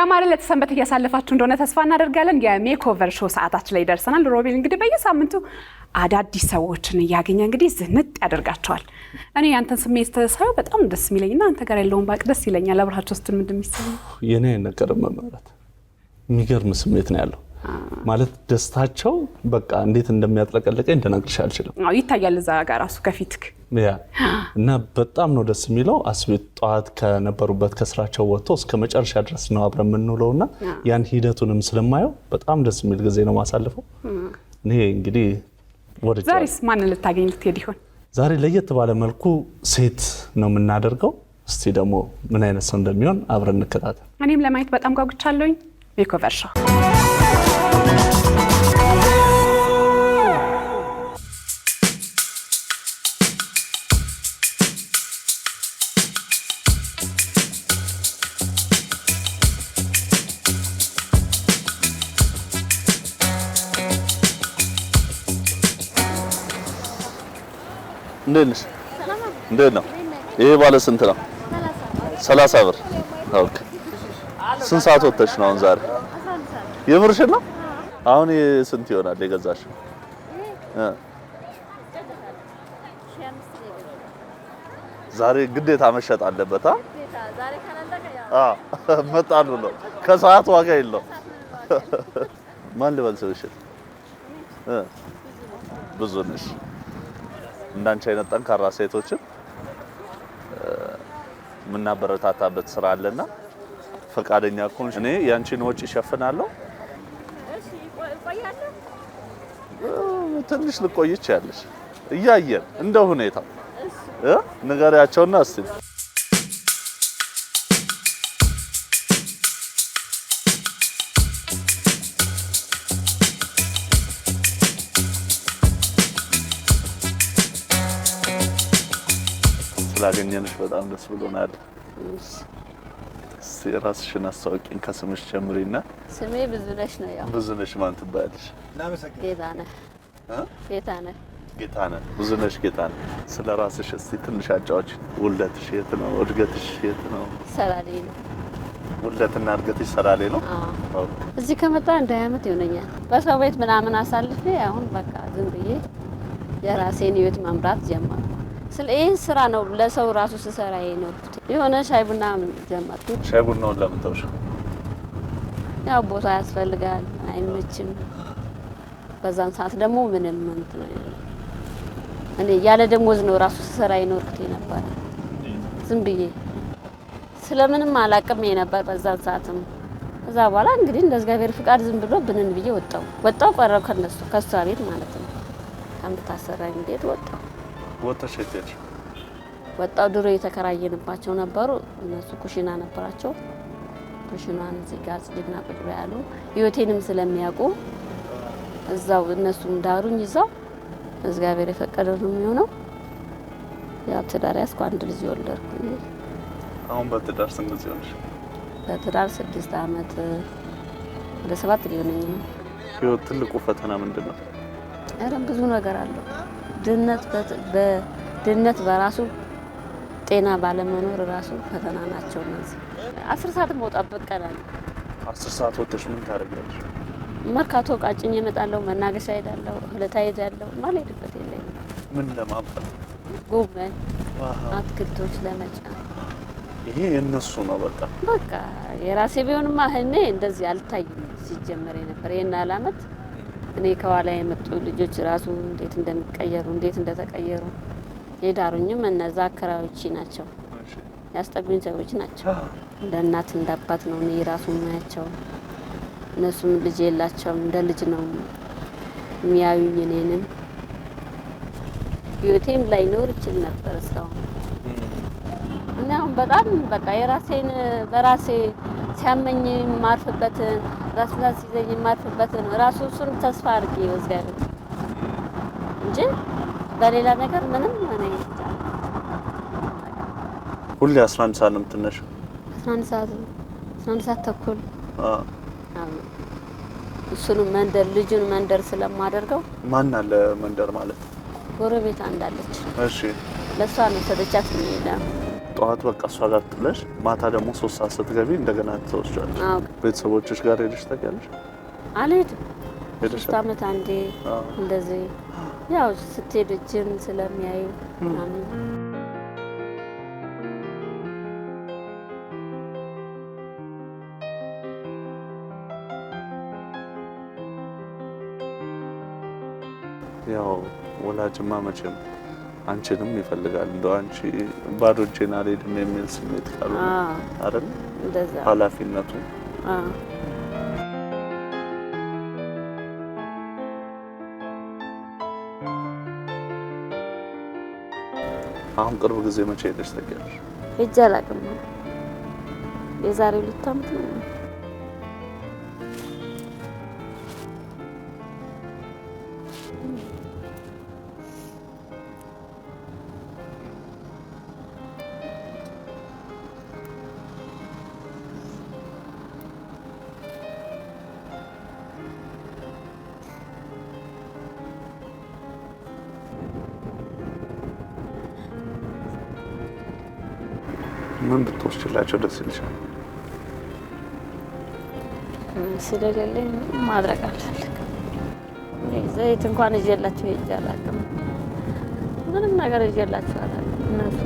ያማረ ለተሰንበት እያሳለፋችሁ እንደሆነ ተስፋ እናደርጋለን። የሜኮቨር ሾው ሰዓታችን ላይ ደርሰናል። ሮቤል እንግዲህ በየሳምንቱ አዳዲስ ሰዎችን ያገኘ እንግዲህ ዝንጥ ያደርጋቸዋል። እኔ ያንተን ስሜት ተሳዩ በጣም ደስ የሚለኝና አንተ ጋር ያለውን ባቅ ደስ ይለኛል። አብራችሁ ውስጥ ምንድን የሚሰማው የኔ ነገር ማለት የሚገርም ስሜት ነው ያለው። ማለት ደስታቸው በቃ እንዴት እንደሚያጥለቀልቀኝ እንደነግርሽ አልችልም። አዎ ይታያል እዛ ጋር ራሱ ከፊትክ ያ እና በጣም ነው ደስ የሚለው። አስቤት ጧት ከነበሩበት ከስራቸው ወጥቶ እስከ መጨረሻ ድረስ ነው አብረን የምንውለውና ያን ሂደቱንም ስለማየው በጣም ደስ የሚል ጊዜ ነው ማሳለፈው። እኔ እንግዲህ ወደዛ ዛሬስ ማንን ልታገኝ ልትሄድ ይሆን? ዛሬ ለየት ባለ መልኩ ሴት ነው የምናደርገው። እስቲ ደግሞ ምን አይነት ሰው እንደሚሆን አብረን እንከታተል። እኔም ለማየት በጣም ጓጉቻለሁኝ። ሜኮቨር ሾው እንዴት ነው? ይሄ ባለ ስንት ነው? 30 ብር። ኦኬ። ስንት ሰዓት ወጥተሽ ነው አሁን ዛሬ? የምርሽ ነው? አሁን ስንት ይሆናል የገዛሽው? ዛሬ ግዴታ መሸጥ አለበት። ዛሬ ካላለቀ መጣሉ ነው። ከሰዓት ዋጋ የለው። ማን ልበል ስልሽ? ብዙ ነሽ። እንዳንቺ አይነት ጠንካራ ሴቶችን ምናበረታታበት ስራ አለና ፈቃደኛ ከሆንሽ እኔ ያንቺን ወጪ እሸፍናለሁ። እሺ ቆያለሁ። ትንሽ ልቆይች ያለሽ እያየን እንደ ሁኔታው ንገሪያቸውና እስቲ ስላገኘንሽ በጣም ደስ ብሎናል። ራስሽን አስተዋውቂኝ ከስምሽ ጀምሪና። ስሜ ብዙነሽ ነው። ያው ብዙነሽ ማን ትባያለሽ? ጌታነህ። ጌታነህ ብዙነሽ ጌታነህ። ስለ ራስሽ እስቲ ትንሽ አጫዎች። ውልደትሽ የት ነው? እድገትሽ የት ነው? ሰላሌ ነው። ውልደትና እድገትሽ ሰላሌ ነው? አዎ። እዚህ ከመጣ እንደ ዓመት ይሆነኛል። በሰው ቤት ምናምን አሳልፌ አሁን በቃ ዝም ብዬ የራሴን ህይወት መምራት ጀመርኩ። ይህን ስራ ነው ለሰው ራሱ ስሰራ የኖርኩት። የሆነ ሻይ ቡና ጀመርኩ። ሻይ ቡናውን ለምን ተውሽው? ያው ቦታ ያስፈልጋል፣ አይመችም። በዛን ሰዓት ደግሞ ምንም እኔ ያለ ደሞዝ ነው ራሱ ስሰራ የኖርኩት ነበር። ዝም ብዬ ስለምንም አላቅም ነበር በዛን ሰዓትም። ከዛ በኋላ እንግዲህ እንደ እግዚአብሔር ፍቃድ ዝም ብሎ ብንን ብዬ ወጣው ቀረው ከሷ ቤት ማለት ነው። ከምታሰራኝ ቤት ወጣው። ወጣሽ እቴት ወጣው። ድሮ የተከራየንባቸው ነበሩ። እነሱ ኩሽና ነበራቸው። ኩሽናን እዚህ ጋር ጽድና ቁጭ ያሉ ህይወቴንም ስለሚያውቁ እዛው እነሱም ዳሩኝ። እዛው እግዚአብሔር የፈቀደው ነው የሚሆነው። ያው ትዳር ያስኩ አንድ ልጅ ወለድኩ። አሁን በትዳር ስንት ጊዜ ሆነሽ? በትዳር 6 አመት ወደ 7 ሊሆነኝ ነው። ህይወት ትልቁ ፈተና ምንድነው? ኧረ ብዙ ነገር አለው። ድህነት በራሱ ጤና ባለመኖር ራሱ ፈተና ናቸው እነዚህ። 10 ሰዓት መውጣበት ቀላል። 10 ሰዓት ወጥተሽ ምን ታደርጊያለሽ? መርካቶ ቃጭኝ እመጣለሁ፣ መናገሻ ሄዳለሁ፣ እህልታ ሄዳለሁ። ማልሄድበት የለኝም። ምን ለማምጣት? ጎመን፣ አትክልቶች ለመጫን። ይሄ የነሱ ነው በቃ የራሴ ቢሆንማ እኔ እንደዚህ አልታይም ሲጀመር ነበር። የና አላመት እኔ ከኋላ የመጡ ልጆች ራሱ እንዴት እንደሚቀየሩ እንዴት እንደተቀየሩ የዳሩኝም እነዛ አከራዮች ናቸው። ያስጠጉኝ ሰዎች ናቸው። እንደ እናት እንደ አባት ነው እኔ ራሱ ማያቸው። እነሱም ልጅ የላቸውም፣ እንደ ልጅ ነው የሚያዩኝ። እኔንም ህይወቴም ላይኖር ይችል ነበር እስካሁን። እና አሁን በጣም በቃ የራሴን በራሴ ሲያመኝ ማርፍበትን ራስ ራስ ይዘኝ ማርፍበትን ራሱ እሱን ተስፋ አድርጌ ወዝጋለሁ እንጂ በሌላ ነገር ምንም እኔ ሁሌ 11 ሰዓት ነው የምትነሺው? 11 ሰዓት ተኩል። እሱን ልጁን መንደር ስለማደርገው። ማን አለ መንደር ማለት? ጎረቤት አንዳለች። እሺ። ለሷ ነው ሰደቻት ነው። ጠዋት በቃ እሷ ጋር ጥለሽ ማታ ደግሞ 3 ሰዓት ስትገቢ እንደገና ትወስጃለሽ። ቤተሰቦችሽ ጋር ሄደሽ ታውቂያለሽ? አልሄድም። 3 ዓመት አንዴ እንደዚህ ያው ስትሄድ እጅን ስለሚያዩ ምናምን ያው ወላጅማ መቼም አንቺንም ይፈልጋል። እንደው አንቺ ባዶ እጄን አልሄድም የሚል ስሜት ካሉ አይደል? እንደዛ ኃላፊነቱ አሁን ቅርብ ጊዜ መቼ ሄደሽ ታውቂያለሽ? ሄጄ አላውቅም። የዛሬ 2 ዓመት ነው። ምን ብትወስጂላቸው ደስ ይልሻል? ስለሌለኝ ማድረግ አልፈልግም። ዘይት እንኳን ይዤላቸው ሄጄ አላውቅም። ምንም ነገር ይዤላቸው አላውቅም። እነሱ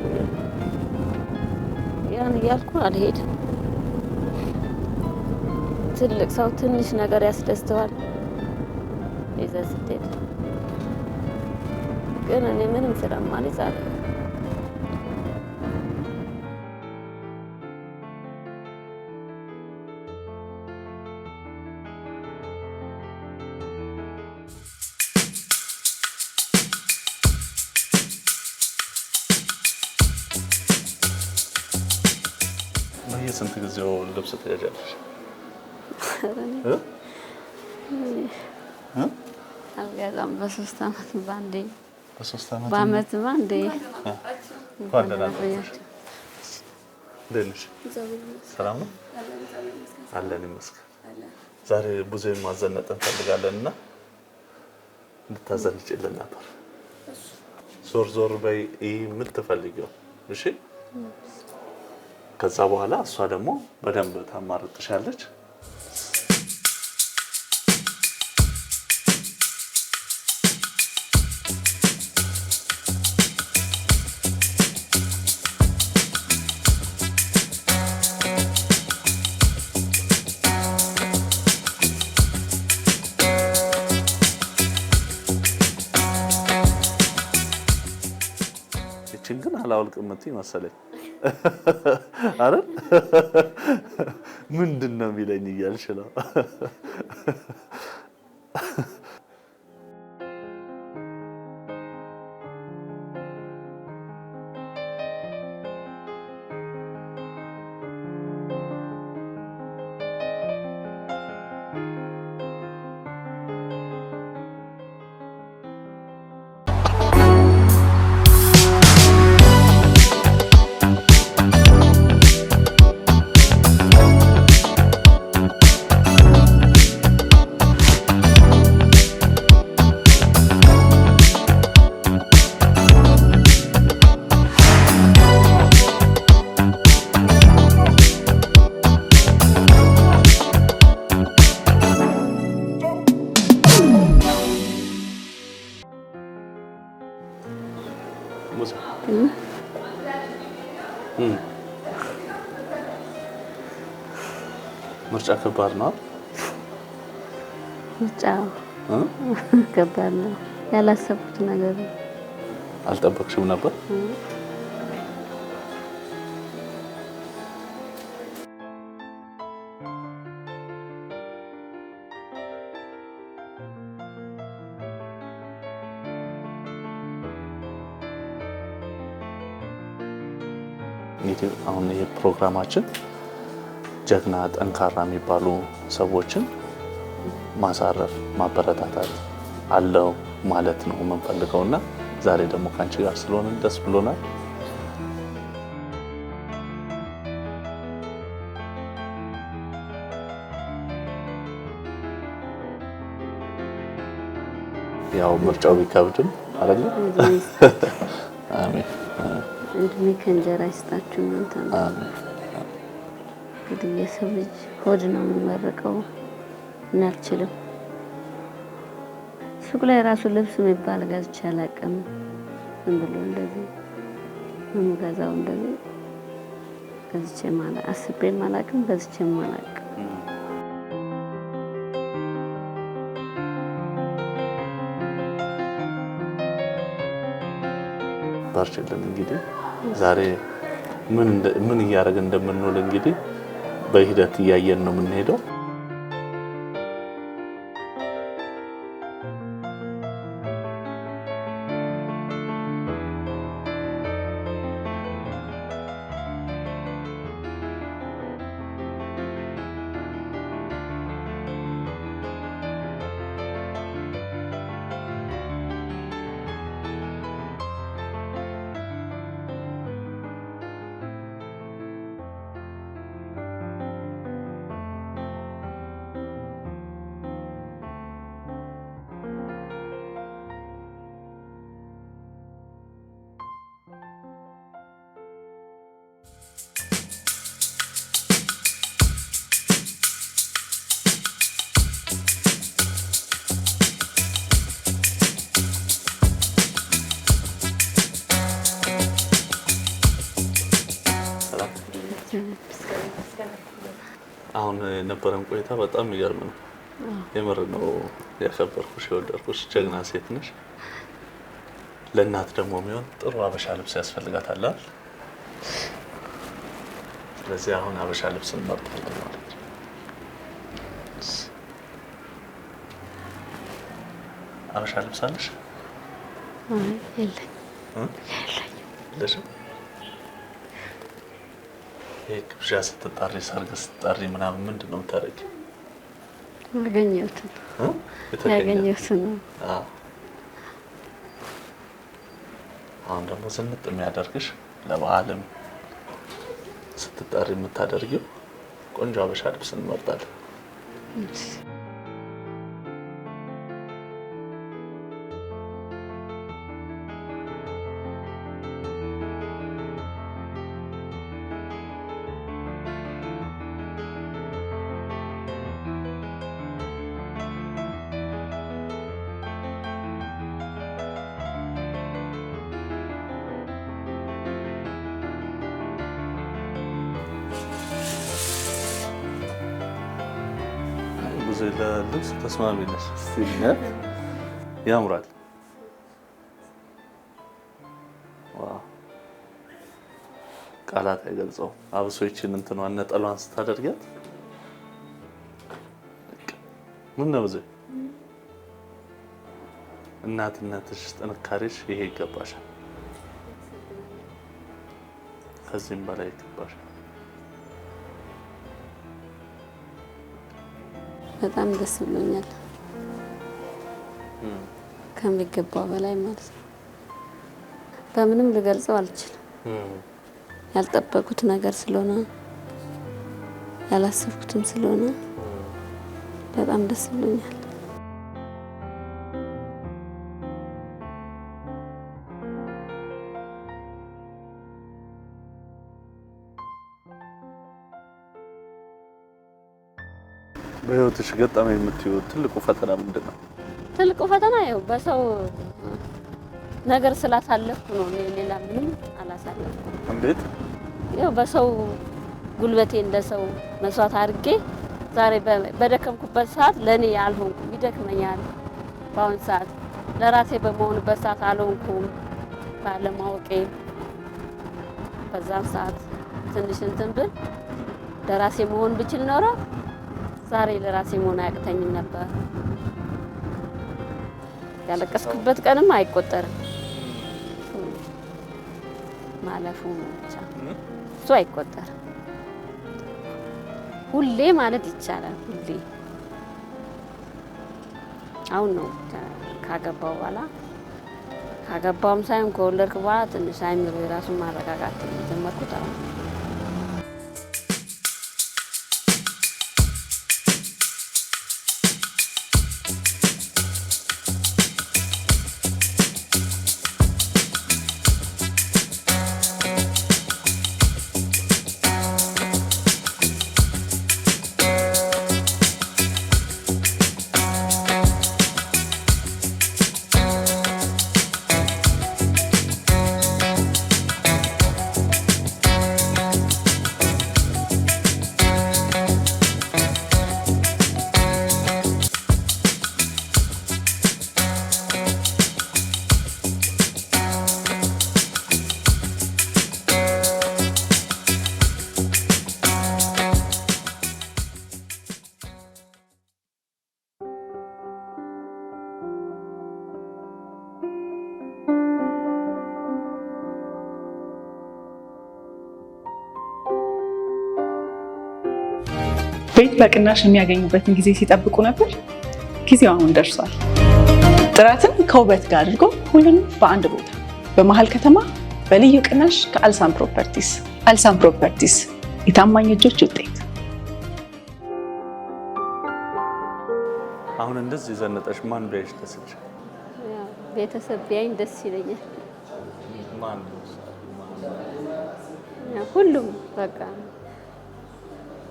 ያን እያልኩ አልሄድም። ትልቅ ሰው ትንሽ ነገር ያስደስተዋል ይዘህ ስትሄድ፣ ግን እኔ ምንም ስለማልይዝ አልሄድም። ስንት ጊዜው ልብስ ትያዣለሽ? አልገዛም። በ3 ዓመት ባንዴ፣ በ3 ዓመት በአመት ባንዴ። ሰላም ነው አለን ይመስገን። ዛሬ ብዙም ማዘነጥ እንፈልጋለን እና እንድታዘንጭልን ነበር። ዞር ዞር በይ የምትፈልጊው። እሺ ከዛ በኋላ እሷ ደግሞ በደንብ ታማርጥሻለች። እቺን ግን አላወልቅም የምትይ መሰለኝ አይደል? ምንድነው የሚለኝ እያልሽ ነው። ምርጫ ከባድ ነው። ምርጫ ከባድ ነው። ያላሰብኩት ነገር ነው። አልጠበቅሽም ነበር? እንግዲህ አሁን ይሄ ፕሮግራማችን ጀግና ጠንካራ የሚባሉ ሰዎችን ማሳረፍ ማበረታታት አለው ማለት ነው የምንፈልገውና ዛሬ ደግሞ ካንቺ ጋር ስለሆነ ደስ ብሎናል። ያው ምርጫው ቢከብድም አይደል? አሜን። እድሜ ከእንጀራ ይስጣችሁ እናንተ ነው። እንግዲህ የሰው ልጅ ሆድ ነው የሚመረቀው። እና አልችልም። ሱቅ ላይ ራሱ ልብስ የሚባል ገዝቼ አላውቅም። ዝም ብሎ እንደዚህ የምገዛው እንደዚህ ገዝቼ ማለት አስቤም አላውቅም፣ ገዝቼም አላውቅም። ባርችልን እንግዲህ ዛሬ ምን እያደረግን እንደምንውል እንግዲህ በሂደት እያየን ነው የምንሄደው። አሁን የነበረን ቆይታ በጣም የሚገርም ነው። የምር ነው ያከበርኩሽ፣ የወደድኩሽ። ጀግና ሴት ነሽ። ለእናት ደግሞ የሚሆን ጥሩ አበሻ ልብስ ያስፈልጋታል አይደል? ስለዚህ አሁን አበሻ ልብስ እንመርጣለን ማለት ነው። አበሻ ልብስ አለሽ? የለኝም። ግብዣ ስትጣሪ፣ ሰርግ ስትጣሪ ምናምን ምንድን ነው የምታደርጊው? ያገኘሁትን ነው። አሁን ደግሞ ዝንጥ የሚያደርግሽ ለበዓልም ስትጣሪ የምታደርጊው ቆንጆ አበሻ ልብስ እንመርጣለን። ብዙ ለልብስ ተስማሚ ነሽ። ያምራል። ቃላት አይገልጸውም። አብሶ ይችን እንትኗን ነጠሏን ስታደርጊያት ምን ነው ብዙ እናትነትሽ፣ ጥንካሬሽ ይሄ ይገባሻል። ከዚህም በላይ ይገባሻል። በጣም ደስ ብሎኛል፣ ከሚገባው በላይ ማለት ነው። በምንም ልገልጸው አልችልም። ያልጠበቁት ነገር ስለሆነ ያላሰብኩትም ስለሆነ በጣም ደስ ብሎኛል። በህይወትሽ ገጠመኝ የምትይው ትልቁ ፈተና ምንድን ነው? ትልቁ ፈተና ያው በሰው ነገር ስላሳለፍኩ ነው። ሌላ ምንም አላሳለፍኩም። እንዴት? ያው በሰው ጉልበቴ እንደሰው መስዋዕት አድርጌ ዛሬ በደከምኩበት ሰዓት ለኔ አልሆንኩም። ይደክመኛል። በአሁን ሰዓት ለራሴ በመሆንበት ሰዓት አልሆንኩም ባለማወቄ። በዛም ሰዓት ትንሽ እንትን ብል ለራሴ መሆን ብችል ኖሮ ዛሬ ለራሴ መሆን አያቅተኝም ነበር። ያለቀስኩበት ቀንም አይቆጠርም። ማለፉ ብቻ እሱ አይቆጠርም። ሁሌ ማለት ይቻላል። ሁሌ አሁን ነው ካገባው በኋላ ካገባውም ሳይሆን ከወለድኩ በኋላ ትንሽ አይምሮ የራሱን ማረጋጋት ጀመርኩት። አሁን ቤት በቅናሽ የሚያገኙበትን ጊዜ ሲጠብቁ ነበር። ጊዜው አሁን ደርሷል። ጥራትን ከውበት ጋር አድርጎ ሁሉንም በአንድ ቦታ በመሀል ከተማ በልዩ ቅናሽ ከአልሳም ፕሮፐርቲስ። አልሳም ፕሮፐርቲስ የታማኝ እጆች ውጤት። አሁን እንደዚህ ዘነጠሽ ማን ቢያይሽ ደስ ይልሻል? ቤተሰብ ቢያይኝ ደስ ይለኛል። ማን ሁሉም በቃ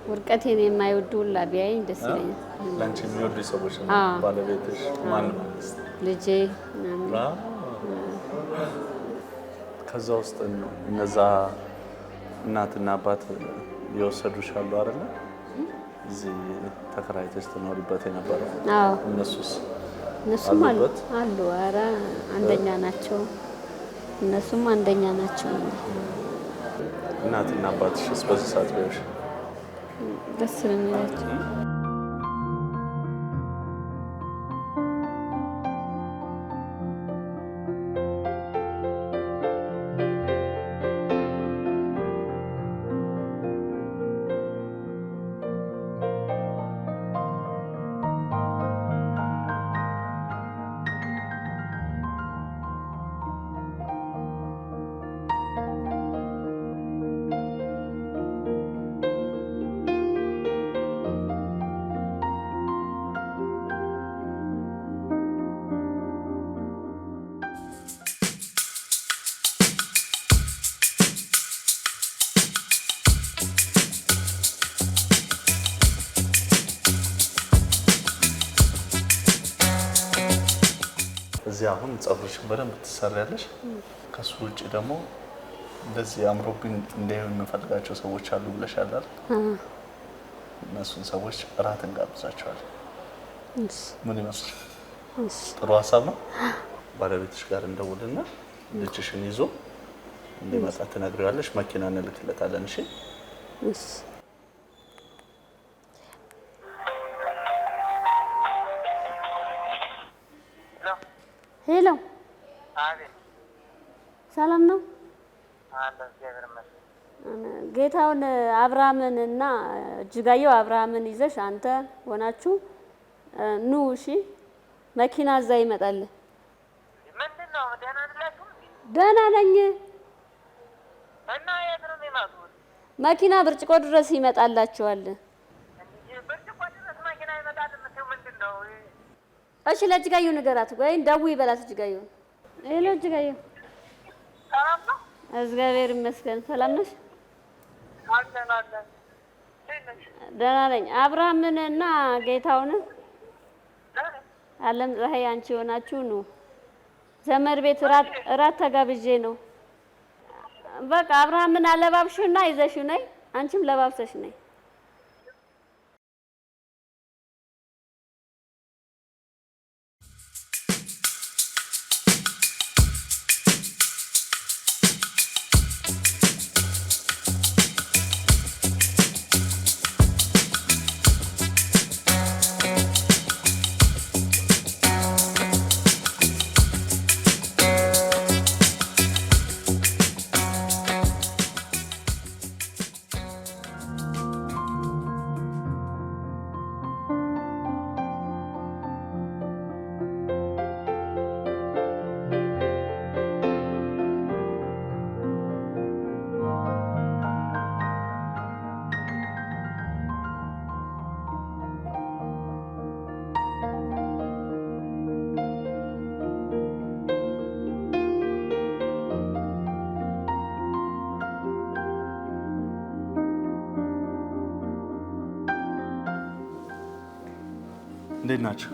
ውርቀቴን የማይወዱ ሁላ ቢያይኝ ደስ ይለኛል። ላንቺ የሚወዱ ሰዎች ነው? ባለቤትሽ ማን ማለት? ልጄ ከዛ ውስጥ እነዛ እናትና አባት የወሰዱሽ አሉ አይደለ? እዚህ ተከራይተሽ ትኖሪበት የነበረው እነሱም አሉ። ኧረ አንደኛ ናቸው። እነሱም አንደኛ ናቸው። እናትና አባትሽስ በዚህ ሰዓት ቢያዩሽ ደስ ነው የሚላቸው? እዚህ አሁን ፀጉርሽን በደንብ ትሰሪያለሽ። ከሱ ውጪ ደግሞ እንደዚህ አምሮብኝ እንዲያዩ የምንፈልጋቸው ሰዎች አሉ ብለሻል አይደል? እነሱን ሰዎች እራት እንጋብዛቸዋለን። ምን ይመስላል? ጥሩ ሀሳብ ነው። ባለቤትሽ ጋር እንደውልና ልጅሽን ይዞ እንዲመጣ ትነግሪዋለሽ። መኪና እንልክለታለን። እሺ? ሄሎ፣ ሰላም ነው? ጌታውን አብርሃምን እና እጅጋየሁ አብርሃምን ይዘሽ አንተ ሆናችሁ ኑ። እሺ? መኪና እዛ ይመጣል። ምንድነው? ደህና አይደላችሁ? ደህና ነኝ። እና የት ነው የሚመጡት? መኪና ብርጭቆ ድረስ ይመጣላችኋል። ብርጭቆ ድረስ መኪና ይመጣል የምትይው ምንድነው? እሺ፣ ለእጅጋየሁ ንገራት ወይም ደውዪ በላት። እጅጋየሁ። ሄሎ፣ እጅጋየሁ ሰላም ነው? እግዚአብሔር ይመስገን። ሰላም ነሽ? አለን አለን። ደህና ነኝ። አብርሃምን እና ጌታውን አለም ፀሐይ አንቺ ሆናችሁ ኑ። ዘመድ ቤት እራት ተጋብዤ ነው። በቃ አብርሃምን አለባብሽና ይዘሽው ነይ። አንቺም ለባብሰሽ ነይ። እንዴት ናችሁ?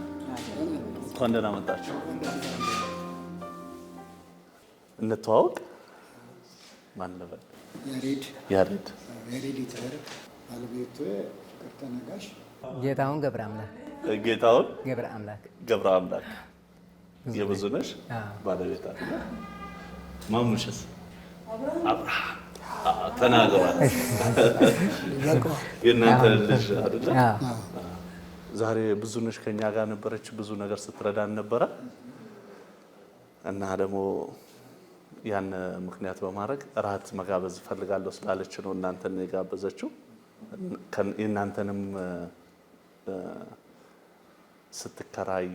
እንኳን ደህና መጣችሁ። እንተዋወቅ። ማን ነበር? ያሬድ ይትባረክ። ባለቤቱ ፍቅርተ ነጋሽ። ጌታውን ገብረ አምላክ። ጌታውን ገብረ አምላክ። የብዙነሽ ባለቤት አይደል? ማሙሽስ? አብርሃም። ተናግሯል። የእናንተ ልጅ አይደል? ዛሬ ብዙነሽ ከኛ ጋር ነበረች። ብዙ ነገር ስትረዳን ነበረ እና ደግሞ ያን ምክንያት በማድረግ እራት መጋበዝ ፈልጋለሁ ስላለች ነው እናንተን የጋበዘችው። የእናንተንም ስትከራይ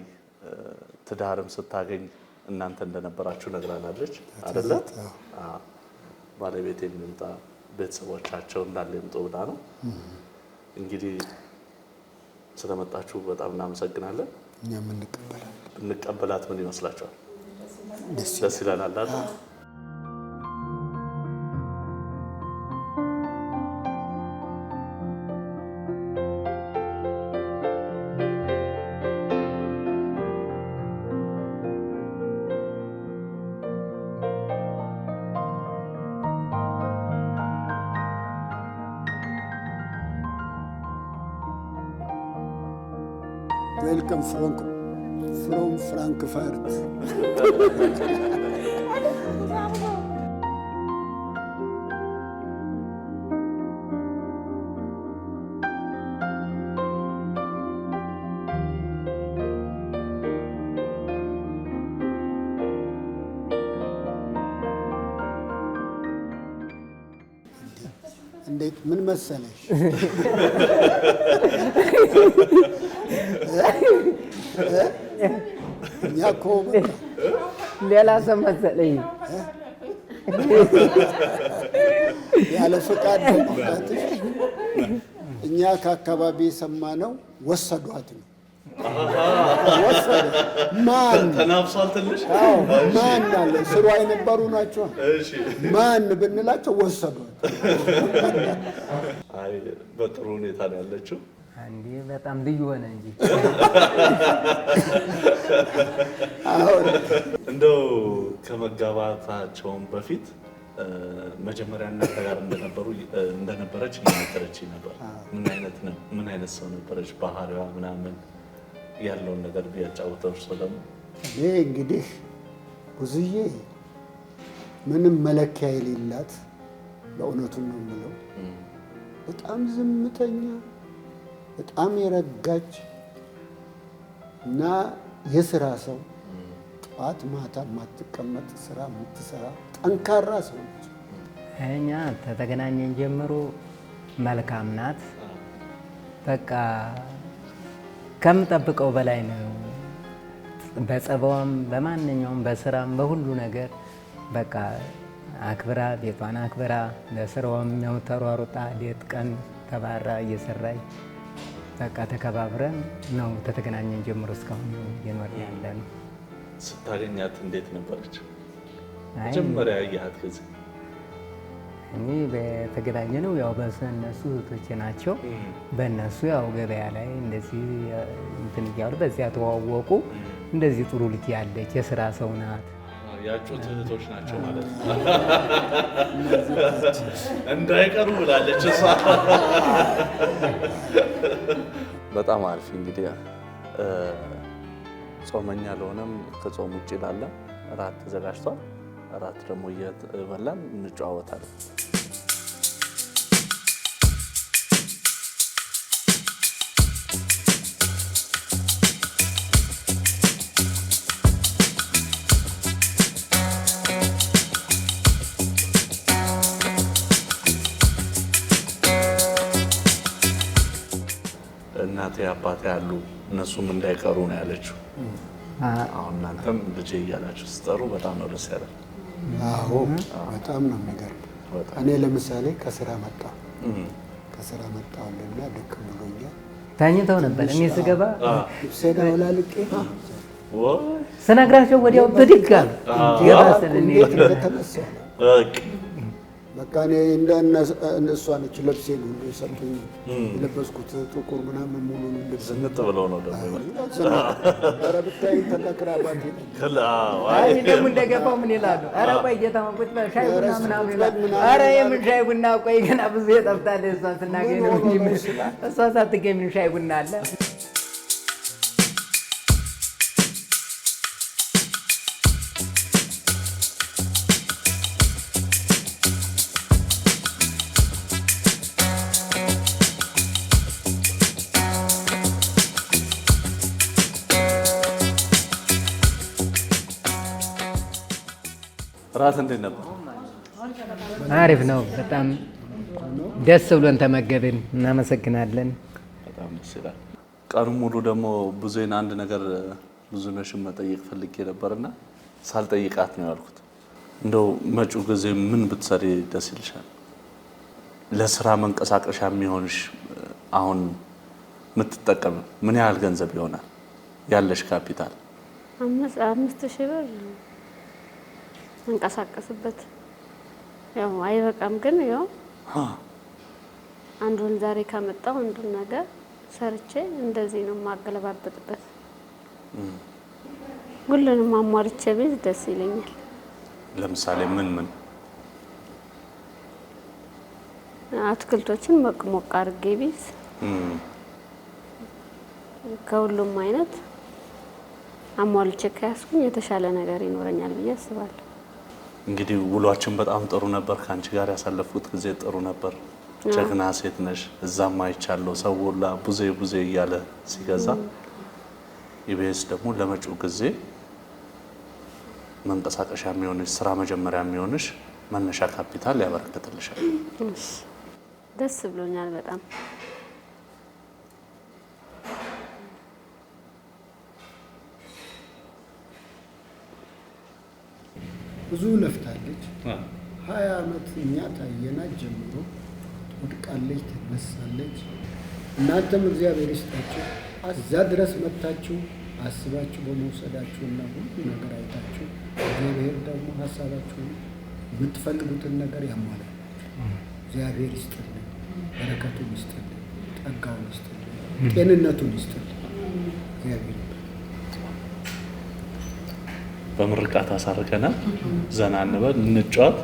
ትዳርም ስታገኝ እናንተ እንደነበራችሁ ነግራናለች አይደለ? ባለቤት የሚምጣ ቤተሰቦቻቸው እንዳለ ይምጡ ብላ ነው። እንግዲህ ስለመጣችሁ በጣም እናመሰግናለን። እኛም እንቀበላለን። እንቀበላት ምን ይመስላችኋል? ደስ ይለናል አይደል? ዌልከም ፍሮም ፍራንክፈርት። እንዴት ምን መሰለሽ እኛ እኮ ሌላ ሰው መሰለኝ ያለ ፈቃድ በማውጣትሽ እኛ ከአካባቢ የሰማነው ወሰዷት ነው። ማን ተናፍሷል ትንሽ ማን አለ ስሯ የነበሩ ናቸው። ማን ብንላቸው ወሰዷት። አይ በጥሩ ሁኔታ ነው ያለችው። አንዴ በጣም ልዩ ሆነ እንጂ አሁን እንደው ከመጋባታቸውም በፊት መጀመሪያ እናንተ ጋር እንደነበረች እየነገረችኝ ነበር። ምን አይነት ሰው ነበረች? ባህሪዋ ምናምን ያለውን ነገር ቢያጫውተው። እርሶ ደግሞ እኔ እንግዲህ ብዙዬ ምንም መለኪያ የሌላት በእውነቱን ነው የምለው። በጣም ዝምተኛ፣ በጣም የረጋች እና የስራ ሰው፣ ጠዋት ማታ የማትቀመጥ ስራ የምትሰራ ጠንካራ ሰው ነች። እኛ ተገናኘን ጀምሮ መልካም ናት። በቃ ከምጠብቀው በላይ ነው። በጸባዋም፣ በማንኛውም በስራም፣ በሁሉ ነገር በቃ አክብራ ቤቷን አክብራ ለስራዋም ነው ተሯሩጣ ሌት ቀን ተባራ እየሰራች በቃ ተከባብረን ነው ተገናኘን ጀምሮ እስካሁን እየኖርን ያለ ነው። ስታገኛት እንዴት ነበረች? መጀመሪያ ያያት ጊዜ እኔ በተገናኘ ነው ያው በእነሱ እህቶቼ ናቸው። በእነሱ ያው ገበያ ላይ እንደዚህ እንትን እያሉ በዚያ ተዋወቁ። እንደዚህ ጥሩ ልጅ ያለች የስራ ሰው ናት። ያጩት እህቶች ናቸው ማለት ነው። እንዳይቀሩ ብላለች እሷ። በጣም አሪፍ። እንግዲህ ጾመኛ ለሆነም ከጾም ውጭ ላለ እራት ተዘጋጅቷል። እራት ደግሞ እየበላን እንጨዋወታለን። እናቴ አባቴ ያሉ እነሱም እንዳይቀሩ ነው ያለችው። አሁን እናንተም ልጄ እያላችሁ ስጠሩ በጣም ነው ደስ ያለ። አዎ በጣም ነው የሚገርም። እኔ ለምሳሌ ከስራ መጣሁና ደክም ብሎኛል። ተኝተው ነበር። እኔ ስገባ ልብሴን አውላልቄ ስነግራቸው ወዲያው ብድግ አሉ። እንዴት እንደተነሳ በቃ እኔ እነሷ ነች ልብሴን ሁሉ የሰጡኝ። የለበስኩት ጥቁር ምናምን ሙሉ ልብስ ዝንጥ ብለው ነው ደግሞ ኧረ ብታይ ተከራባቴ አይ ደግሞ እንደገባው ምን ይላሉ? ኧረ ቆይ ጌታውን ቁጭ በል ሻይ ቡና ምናምን ይላሉ። ኧረ የምን ሻይ ቡና? ቆይ ገና ብዙ የጠፍታለ እሷን ስናገኝ ነው እንጂ እሷ ሳትገኝ ምን ሻይ ቡና አለ? እራት እንዴት ነበር? አሪፍ ነው በጣም ደስ ብሎን ተመገብን። እናመሰግናለን። በጣም ደስ ይላል። ቀኑ ሙሉ ደግሞ ብዙዬን አንድ ነገር ብዙነሽን መጠየቅ ፈልጌ ነበርና ሳልጠይቃት ነው ያልኩት። እንደው መጪው ጊዜ ምን ብትሰሪ ደስ ይልሻል? ለስራ መንቀሳቀሻ የሚሆንሽ አሁን የምትጠቀም ምን ያህል ገንዘብ ይሆናል ያለሽ ካፒታል? 5,000 ብር እንቀሳቀስበት። ያው አይበቃም፣ ግን ያው አንዱን ዛሬ ካመጣው አንዱን ነገር ሰርቼ እንደዚህ ነው ማገለባበጥበት። ሁሉንም አሟልቼ ቤት ደስ ይለኛል። ለምሳሌ ምን አትክልቶችን ሞቅ አድርጌ ቤት ከሁሉም አይነት አሟልቼ ከያዝኩኝ የተሻለ ነገር ይኖረኛል ብዬ አስባለሁ። እንግዲህ ውሏችን በጣም ጥሩ ነበር። ከአንቺ ጋር ያሳለፉት ጊዜ ጥሩ ነበር። ጀግና ሴት ነሽ። እዛም አይቻለሁ ሰው ሁላ ቡዜ እያለ ሲገዛ፣ ኢቢኤስ ደግሞ ለመጪው ጊዜ መንቀሳቀሻ የሚሆንሽ ስራ መጀመሪያ የሚሆንሽ መነሻ ካፒታል ያበረክትልሻል። ደስ ብሎኛል በጣም። ብዙ ለፍታለች። 20 ዓመት እኛ ታየናት ጀምሮ ትወድቃለች፣ ትነሳለች። እናንተም እግዚአብሔር ይስጣችሁ እዛ ድረስ መጥታችሁ አስባችሁ በመውሰዳችሁና ሁሉ ነገር አይታችሁ እግዚአብሔር ደግሞ ሀሳባችሁን የምትፈልጉትን ነገር ያሟላል። እግዚአብሔር ይስጥልን፣ በረከቱን ይስጥልን፣ ጸጋውን ይስጥልን፣ ጤንነቱን ይስጥልን። እግዚአብሔር በምርቃት አሳርገናል። ዘና እንበል፣ እንጫወት።